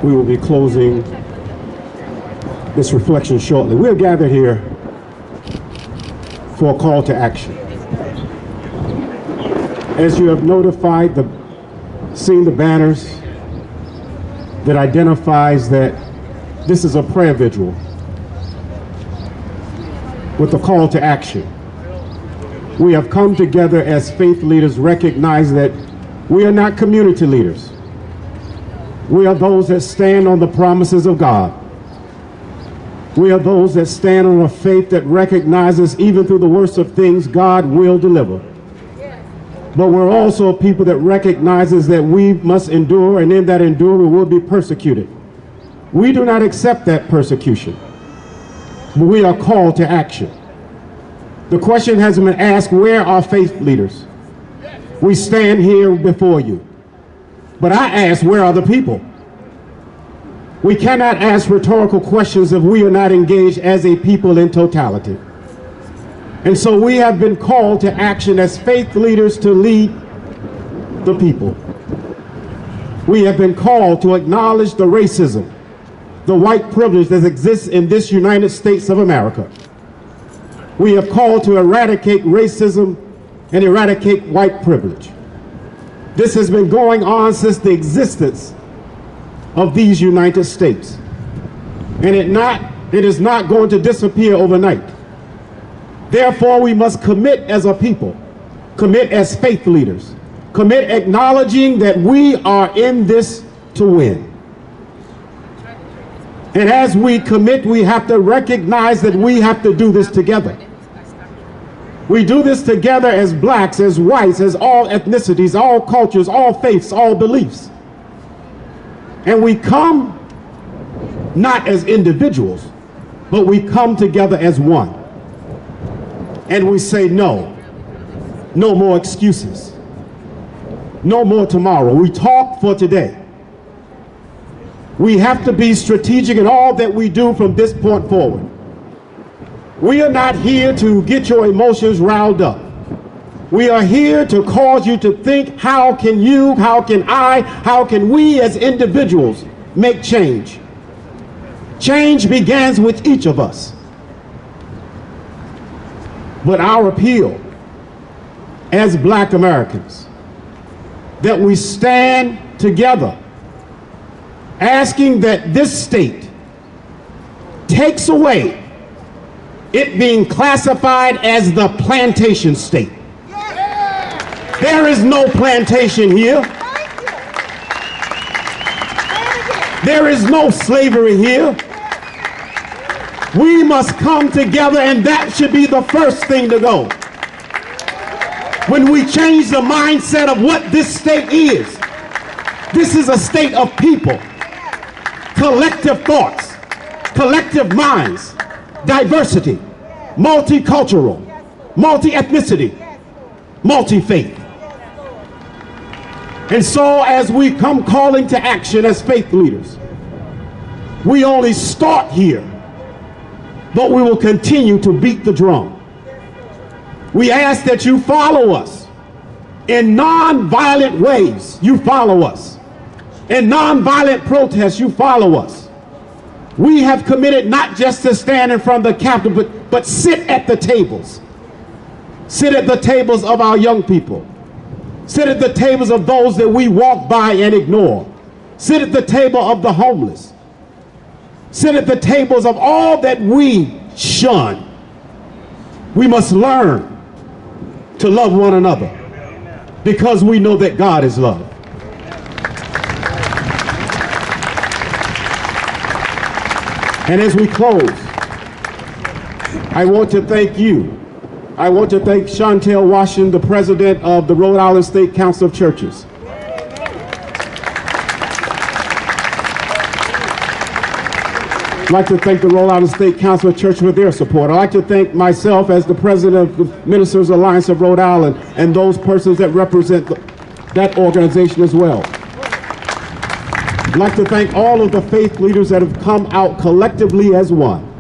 we will be closing this reflection shortly. We're gathered here for a call to action. As you have seen the banners that identifies that this is a prayer vigil with a call to action. We have come together as faith leaders, recognize that we are not community leaders. We are those that stand on the promises of God. We are those that stand on a faith that recognizes even through the worst of things, God will deliver. But we're also people that recognizes that we must endure, and in that endure we will be persecuted. We do not accept that persecution, but we are called to action. The question has been asked, where are faith leaders? We stand here before you. But I ask, where are the people? We cannot ask rhetorical questions if we are not engaged as a people in totality. And so we have been called to action as faith leaders to lead the people. We have been called to acknowledge the racism, the white privilege that exists in this United States of America. We have called to eradicate racism and eradicate white privilege. This has been going on since the existence of these United States. And it is not going to disappear overnight. Therefore, we must commit as a people, commit as faith leaders, commit acknowledging that we are in this to win. And as we commit, we have to recognize that we have to do this together. We do this together as blacks, as whites, as all ethnicities, all cultures, all faiths, all beliefs. And we come not as individuals, but we come together as one. And we say no. No more excuses. No more tomorrow. We talk for today. We have to be strategic in all that we do from this point forward. We are not here to get your emotions riled up. We are here to cause you to think, how can you, how can I, how can we as individuals make change? Change begins with each of us. But our appeal as Black Americans, that we stand together asking that this state takes away it being classified as the plantation state. There is no plantation here. There is no slavery here. We must come together, and that should be the first thing to go. When we change the mindset of what this state is, this is a state of people, collective thoughts, collective minds, diversity, multicultural, multi-ethnicity, multi-faith. And so as we come calling to action as faith leaders, we only start here, but we will continue to beat the drum. We ask that you follow us in non-violent ways. You follow us. In non-violent protests, you follow us. We have committed not just to stand in front of the Capitol, but sit at the tables. Sit at the tables of our young people. Sit at the tables of those that we walk by and ignore. Sit at the table of the homeless. Sit at the tables of all that we shun. We must learn to love one another because we know that God is love. And as we close, I want to thank you. I want to thank Chantal Washington, the president of the Rhode Island State Council of Churches. I'd like to thank the Rhode Island State Council of Churches for their support. I'd like to thank myself as the president of the Ministers Alliance of Rhode Island and those persons that represent that organization as well. I'd like to thank all of the faith leaders that have come out collectively as one.